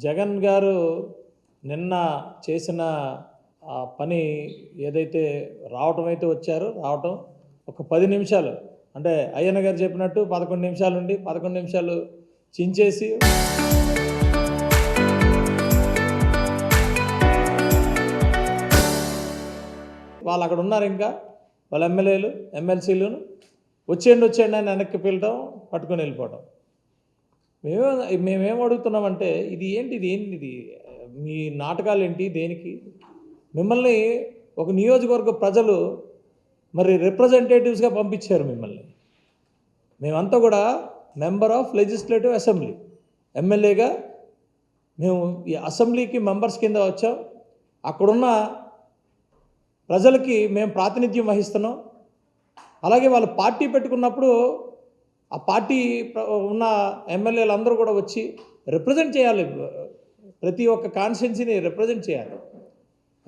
జగన్ గారు నిన్న చేసిన పని ఏదైతే రావటం ఒక 10 నిమిషాలు అంటే అయ్యన్న గారు చెప్పినట్టు 11 నిమిషాలు ఉండి 11 నిమిషాలు చించేసి వాళ్ళు అక్కడ ఉన్నారు. ఇంకా వాళ్ళ ఎమ్మెల్యేలు ఎమ్మెల్సీలను వచ్చేయండి అని వెనక్కి పిలటం, పట్టుకొని వెళ్ళిపోవటం. మేమేం అడుగుతున్నామంటే ఇది ఏంటిది మీ నాటకాలు ఏంటి? దేనికి మిమ్మల్ని ఒక నియోజకవర్గ ప్రజలు మరి రిప్రజెంటేటివ్స్గా పంపించారు మిమ్మల్ని. మేమంతా కూడా మెంబర్ ఆఫ్ లెజిస్లేటివ్ అసెంబ్లీ, ఎమ్మెల్యేగా మేము ఈ అసెంబ్లీకి మెంబర్స్ కింద వచ్చాం. అక్కడున్న ప్రజలకి మేము ప్రాతినిధ్యం వహిస్తున్నాం. అలాగే వాళ్ళు పార్టీ పెట్టుకున్నప్పుడు ఆ పార్టీ ఉన్న ఎమ్మెల్యేలు అందరూ కూడా వచ్చి రిప్రజెంట్ చేయాలి, ప్రతి ఒక్క కాన్స్టిట్యున్సీని రిప్రజెంట్ చేయాలి.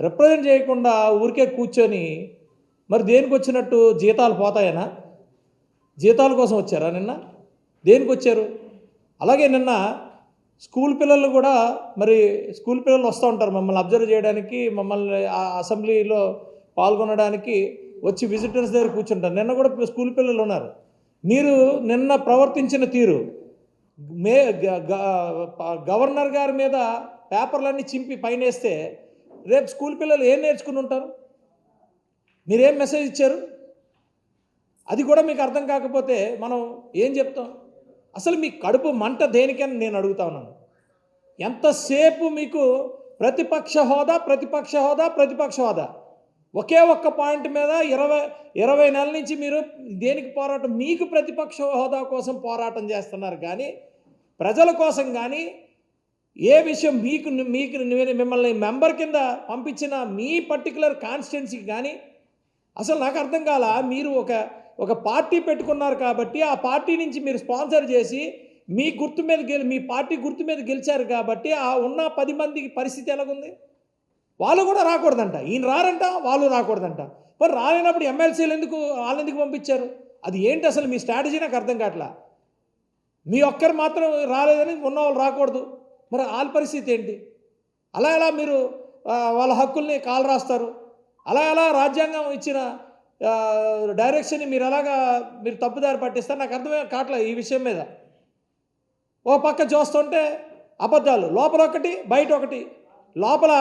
రిప్రజెంట్ చేయకుండా ఊరికే కూర్చొని మరి దేనికి వచ్చినట్టు జీతాలు పోతాయనా? జీతాల కోసం వచ్చారా నిన్న? దేనికి వచ్చారు? అలాగే నిన్న స్కూల్ పిల్లలు కూడా మరి స్కూల్ పిల్లలు వస్తూ ఉంటారు మమ్మల్ని అబ్జర్వ్ చేయడానికి, మమ్మల్ని ఆ అసెంబ్లీలో పాల్గొనడానికి వచ్చి విజిటర్స్ దగ్గర కూర్చుంటారు. నిన్న కూడా స్కూల్ పిల్లలు ఉన్నారు. మీరు నిన్న ప్రవర్తించిన తీరు, గవర్నర్ గారి మీద పేపర్లన్నీ చింపి పైన వేస్తే రేపు స్కూల్ పిల్లలు ఏం నేర్చుకుని ఉంటారు? మీరేం మెసేజ్ ఇచ్చారు? అది కూడా మీకు అర్థం కాకపోతే మనం ఏం చెప్తాం? అసలు మీ కడుపు మంట దేనికని నేను అడుగుతా ఉన్నాను. ఎంతసేపు మీకు ప్రతిపక్ష హోదా ఒకే ఒక్క పాయింట్ మీద 20 నెలల నుంచి మీరు దేనికి పోరాటం? మీకు ప్రతిపక్ష హోదా కోసం పోరాటం చేస్తున్నారు కానీ ప్రజల కోసం కానీ ఏ విషయం మీకు మిమ్మల్ని మెంబర్ కింద పంపించిన మీ పర్టికులర్ కాన్స్టిట్యున్సీకి కానీ అసలు నాకు అర్థం కాల. మీరు ఒక పార్టీ పెట్టుకున్నారు కాబట్టి ఆ పార్టీ నుంచి మీరు స్పాన్సర్ చేసి మీ పార్టీ గుర్తు మీద గెలిచారు కాబట్టి ఆ ఉన్న 10 మందికి పరిస్థితి ఎలాగుంది? వాళ్ళు కూడా రాకూడదంట, ఈయన రారంట, వాళ్ళు రాకూడదంట. మరి రాలేనప్పుడు ఎమ్మెల్సీలు వాళ్ళని ఎందుకు పంపించారు? అది ఏంటి అసలు మీ స్ట్రాటజీ? నాకు అర్థం కావట్లా. మీ ఒక్కరు మాత్రం రాలేదని ఉన్న వాళ్ళు రాకూడదు, మరి వాళ్ళ పరిస్థితి ఏంటి? అలా ఎలా మీరు వాళ్ళ హక్కుల్ని కాలు రాస్తారు? అలా ఎలా రాజ్యాంగం ఇచ్చిన డైరెక్షన్ని మీరు తప్పుదారి పట్టిస్తారు? నాకు అర్థమే కావట్లేదు ఈ విషయం మీద. ఓ పక్క చూస్తుంటే అబద్ధాలు, లోపల ఒకటి బయట ఒకటి. లోపల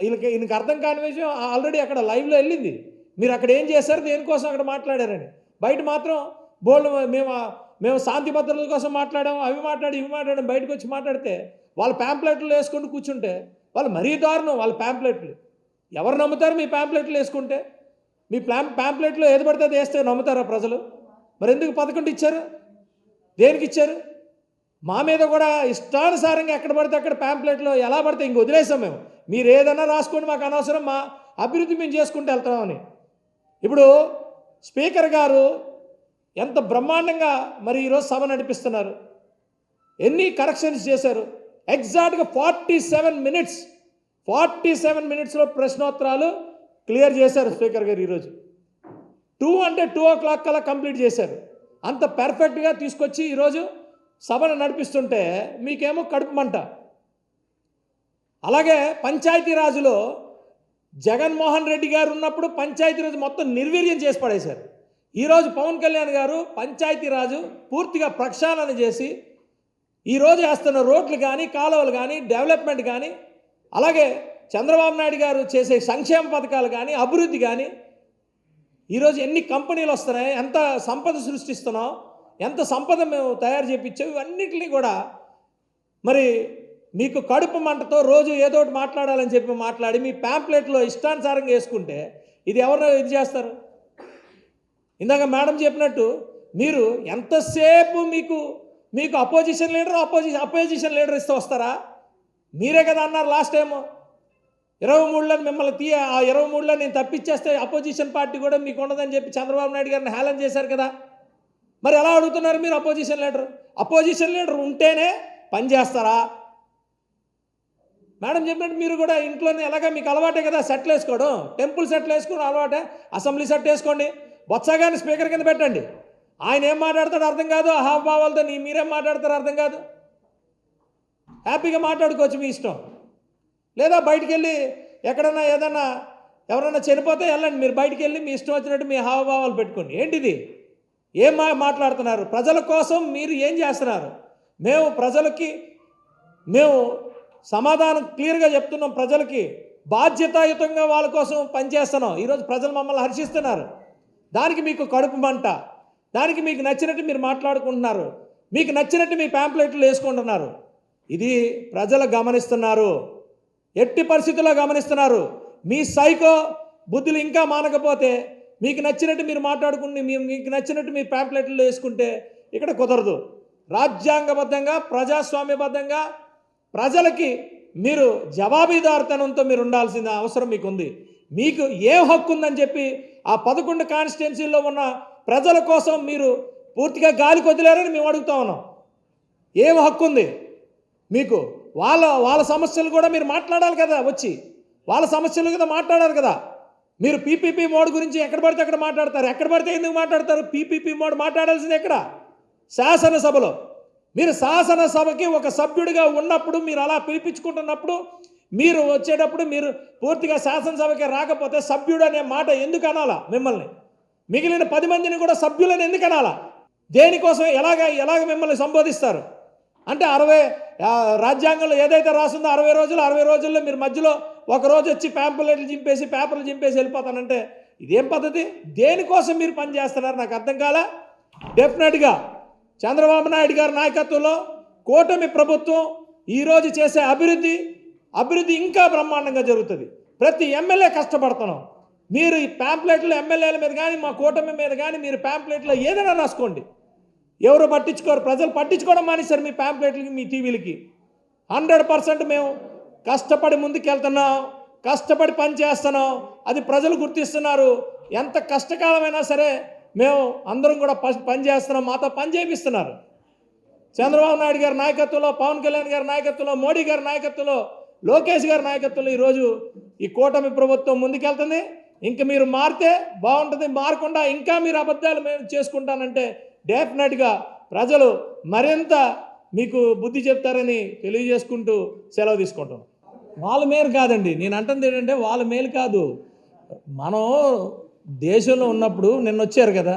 ఈయనకి అర్థం కాని విషయం ఆల్రెడీ అక్కడ లైవ్లో వెళ్ళింది. మీరు అక్కడ ఏం చేశారు, దేనికోసం అక్కడ మాట్లాడారని. బయట మాత్రం బోల్డ్ మేము శాంతి భద్రతల కోసం మాట్లాడాం, ఇవి మాట్లాడాం. బయటకు వచ్చి మాట్లాడితే వాళ్ళ ప్యాంప్లెట్లు వేసుకుంటూ కూర్చుంటే వాళ్ళు మరీ దారుణం. వాళ్ళ ప్యాంప్లెట్లు ఎవరు నమ్ముతారు? మీ ప్యాంప్లెట్లు వేసుకుంటే మీ ప్యాంప్లెట్లో ఏది పడితే అది వేస్తే నమ్ముతారా ప్రజలు? మరి ఎందుకు 11 ఇచ్చారు? దేనికి ఇచ్చారు? మా మీద కూడా ఇష్టానుసారంగా ఎక్కడ పడితే అక్కడ ప్యాంప్లెట్లో ఎలా పడితే ఇంక వదిలేసాం మేము. మీరు ఏదన్నా రాసుకోండి, మాకు అనవసరం, మా అభివృద్ధి మేము చేసుకుంటూ వెళ్తామని. ఇప్పుడు స్పీకర్ గారు ఎంత బ్రహ్మాండంగా మరి ఈరోజు సభ నడిపిస్తున్నారు. ఎన్ని కరెక్షన్స్ చేశారు? ఎగ్జాక్ట్గా 47 మినిట్స్లో ప్రశ్నోత్తరాలు క్లియర్ చేశారు స్పీకర్ గారు. ఈరోజు 2 అంటే 2 o'clock కల్లా కంప్లీట్ చేశారు. అంత పర్ఫెక్ట్గా తీసుకొచ్చి ఈరోజు సభను నడిపిస్తుంటే మీకేమో కడుపు మంట. అలాగే పంచాయతీరాజులో జగన్మోహన్ రెడ్డి గారు ఉన్నప్పుడు పంచాయతీరాజు మొత్తం నిర్వీర్యం చేసి పడేశారు. ఈరోజు పవన్ కళ్యాణ్ గారు పంచాయతీరాజు పూర్తిగా ప్రక్షాళన చేసి ఈరోజు వేస్తున్న రోడ్లు కానీ కాలువలు కానీ డెవలప్మెంట్ కానీ, అలాగే చంద్రబాబు నాయుడు గారు చేసే సంక్షేమ పథకాలు కానీ అభివృద్ధి కానీ, ఈరోజు ఎన్ని కంపెనీలు వస్తున్నాయి, ఎంత సంపద సృష్టిస్తున్నాం, ఎంత సంపద మేము తయారు చేయించాం, ఇవన్నిటిని కూడా మరి మీకు కడుపు మంటతో రోజు ఏదో ఒకటి మాట్లాడాలని చెప్పి మాట్లాడి మీ ప్యాంప్లెట్లో ఇష్టానుసారంగా వేసుకుంటే ఇది ఎవరు ఇది చేస్తారు? ఇందాక మేడం చెప్పినట్టు మీరు ఎంతసేపు మీకు అపోజిషన్ లీడర్ ఇస్తే వస్తారా? మీరే కదా అన్నారు లాస్ట్ టైము 23లో మిమ్మల్ని ఆ 23లో నేను తప్పించేస్తే అపోజిషన్ పార్టీ కూడా మీకు ఉండదని చెప్పి చంద్రబాబు నాయుడు గారిని హేళన చేశారు కదా. మరి ఎలా అడుగుతున్నారు మీరు అపోజిషన్ లీడర్ ఉంటేనే పనిచేస్తారా? మేడం చెప్పినట్టు మీరు కూడా ఇంట్లోనే ఎలాగా మీకు అలవాటే కదా సెట్లు వేసుకోవడం, టెంపుల్ సెట్లు వేసుకుని అలవాటే, అసెంబ్లీ సెట్ వేసుకోండి, బొత్సగాని స్పీకర్ కింద పెట్టండి. ఆయన ఏం మాట్లాడతాడో అర్థం కాదు, హావభావాలతో మీరేం మాట్లాడతారో అర్థం కాదు. హ్యాపీగా మాట్లాడుకోవచ్చు, మీ ఇష్టం. లేదా బయటికి వెళ్ళి ఎక్కడన్నా ఏదన్నా ఎవరన్నా చనిపోతే వెళ్ళండి, మీరు బయటికి వెళ్ళి మీ ఇష్టం వచ్చినట్టు మీ హావభావాలు పెట్టుకోండి. ఏంటిది? ఏం మాట్లాడుతున్నారు? ప్రజల కోసం మీరు ఏం చేస్తున్నారు? మేము ప్రజలకి సమాధానం క్లియర్గా చెప్తున్నాం. ప్రజలకి బాధ్యతాయుతంగా వాళ్ళ కోసం పనిచేస్తున్నాం. ఈరోజు ప్రజలు మమ్మల్ని హర్షిస్తున్నారు. దానికి మీకు కడుపు మంట, దానికి మీకు నచ్చినట్టు మీరు మాట్లాడుకుంటున్నారు, మీకు నచ్చినట్టు మీ ప్యాంప్లెట్లు వేసుకుంటున్నారు. ఇది ప్రజలు గమనిస్తున్నారు, ఎట్టి పరిస్థితుల్లో గమనిస్తున్నారు. మీ సైకో బుద్ధులు ఇంకా మానకపోతే మీకు నచ్చినట్టు మీరు మాట్లాడుకుని మీకు నచ్చినట్టు మీ ప్యాంప్లెట్లు వేసుకుంటే ఇక్కడ కుదరదు. రాజ్యాంగబద్ధంగా ప్రజాస్వామ్యబద్ధంగా ప్రజలకి మీరు జవాబుదారితనంతో మీరు ఉండాల్సిన అవసరం మీకు ఉంది. మీకు ఏ హక్కు ఉందని చెప్పి ఆ 11 కాన్స్టిట్యున్సీల్లో ఉన్న ప్రజల కోసం మీరు పూర్తిగా గాలికి వదిలేరని మేము అడుగుతా ఉన్నాం. ఏం హక్కు ఉంది మీకు? వాళ్ళ సమస్యలు కూడా మీరు మాట్లాడాలి కదా, వచ్చి వాళ్ళ సమస్యలు కదా మాట్లాడాలి కదా. మీరు పీపీపీ మోడ్ గురించి ఎక్కడ పడితే అక్కడ మాట్లాడతారు. ఎక్కడ పడితే ఎందుకు మాట్లాడతారు? పీపీపీ మోడ్ మాట్లాడాల్సింది ఎక్కడ? శాసనసభలో. మీరు శాసనసభకి ఒక సభ్యుడిగా ఉన్నప్పుడు, మీరు అలా పిలిపించుకుంటున్నప్పుడు, మీరు వచ్చేటప్పుడు మీరు పూర్తిగా శాసనసభకి రాకపోతే సభ్యుడు అనే మాట ఎందుకు అనాలా? మిమ్మల్ని మిగిలిన 10 మందిని కూడా సభ్యులని ఎందుకు అనాలా? దేనికోసం ఎలాగ మిమ్మల్ని సంబోధిస్తారు? అంటే రాజ్యాంగంలో ఏదైతే రాసిందో 60 రోజుల్లో మీరు మధ్యలో ఒక రోజు వచ్చి పేపర్లు చింపేసి వెళ్ళిపోతానంటే ఇదేం పద్ధతి? దేనికోసం మీరు పని చేస్తున్నారు నాకు అర్థం కాలా. డెఫినెట్గా చంద్రబాబు నాయుడు గారి నాయకత్వంలో కూటమి ప్రభుత్వం ఈరోజు చేసే అభివృద్ధి ఇంకా బ్రహ్మాండంగా జరుగుతుంది. ప్రతి ఎమ్మెల్యే కష్టపడుతున్నాం. మీరు ఈ ప్యాంప్లెట్లు ఎమ్మెల్యేల మీద కానీ మా కూటమి మీద కానీ మీరు ప్యాంప్లెట్లో ఏదైనా రాసుకోండి, ఎవరు పట్టించుకోరు. ప్రజలు పట్టించుకోవడం మానేశారు మీ ప్యాంప్లెట్లకి, మీ టీవీలకి. 100% మేము కష్టపడి ముందుకెళ్తున్నాం, కష్టపడి పని చేస్తున్నాం. అది ప్రజలు గుర్తిస్తున్నారు. ఎంత కష్టకాలమైనా సరే మేము అందరం కూడా పని చేస్తున్నాం, మాతో పని చేపిస్తున్నారు. చంద్రబాబు నాయుడు గారి నాయకత్వంలో, పవన్ కళ్యాణ్ గారి నాయకత్వంలో, మోడీ గారి నాయకత్వంలో, లోకేష్ గారి నాయకత్వంలో ఈరోజు ఈ కూటమి ప్రభుత్వం ముందుకెళ్తుంది. ఇంక మీరు మారితే బాగుంటుంది. మారకుండా ఇంకా మీరు అబద్ధాలు మేము చేసుకుంటానంటే డెఫినెట్గా ప్రజలు మరింత మీకు బుద్ధి చెప్తారని తెలియజేసుకుంటూ సెలవు తీసుకుంటాం. వాళ్ళ మేలు కాదండి, నేను అంటుంది ఏంటంటే వాళ్ళ మేలు కాదు. మనం దేశంలో ఉన్నప్పుడు నిన్న వచ్చారు కదా,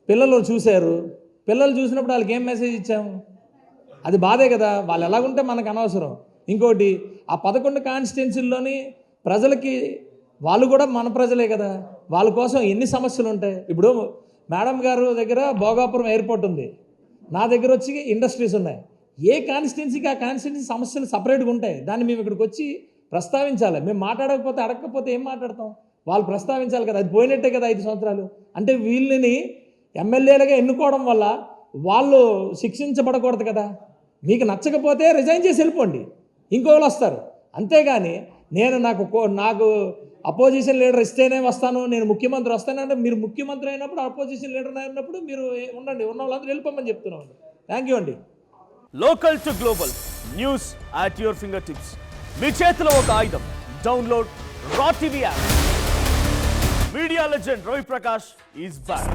పిల్లలు చూశారు. పిల్లలు చూసినప్పుడు వాళ్ళకి ఏం మెసేజ్ ఇచ్చాము? అది బాధే కదా. వాళ్ళు ఎలాగుంటే మనకు అనవసరం. ఇంకోటి, ఆ 11 కాన్స్టిట్యున్సీల్లోని ప్రజలకి వాళ్ళు కూడా మన ప్రజలే కదా. వాళ్ళ కోసం ఎన్ని సమస్యలు ఉంటాయి. ఇప్పుడు మేడం గారు దగ్గర భోగాపురం ఎయిర్పోర్ట్ ఉంది, నా దగ్గర వచ్చి ఇండస్ట్రీస్ ఉన్నాయి. ఏ కాన్స్టిట్యున్సీకి ఆ కాన్స్టిట్యున్సీ సమస్యలు సపరేట్గా ఉంటాయి. దాన్ని మేము ఇక్కడికి వచ్చి ప్రస్తావించాలి. మేము మాట్లాడకపోతే అడగకపోతే ఏం మాట్లాడతాం? వాళ్ళు ప్రస్తావించాలి కదా. అది పోయినట్టే కదా 5 సంవత్సరాలు. అంటే వీళ్ళని ఎమ్మెల్యేలుగా ఎన్నుకోవడం వల్ల వాళ్ళు శిక్షించబడకూడదు కదా. మీకు నచ్చకపోతే రిజైన్ చేసి వెళ్ళిపోండి, ఇంకోళ్ళు వస్తారు. అంతేగాని నాకు అపోజిషన్ లీడర్ ఇస్తేనే వస్తాను, నేను ముఖ్యమంత్రి వస్తానంటే మీరు ముఖ్యమంత్రి అయినప్పుడు అపోజిషన్ లీడర్ అయినప్పుడు మీరు ఉండండి, ఉన్న వాళ్ళందరూ వెళ్ళిపోమని చెప్తున్నాం. థ్యాంక్ యూ అండి. Local to global news at your fingertips. మీ చేతిలో ఒక ఆయుధం. Download R TV app. Media legend Ravi Prakash is back.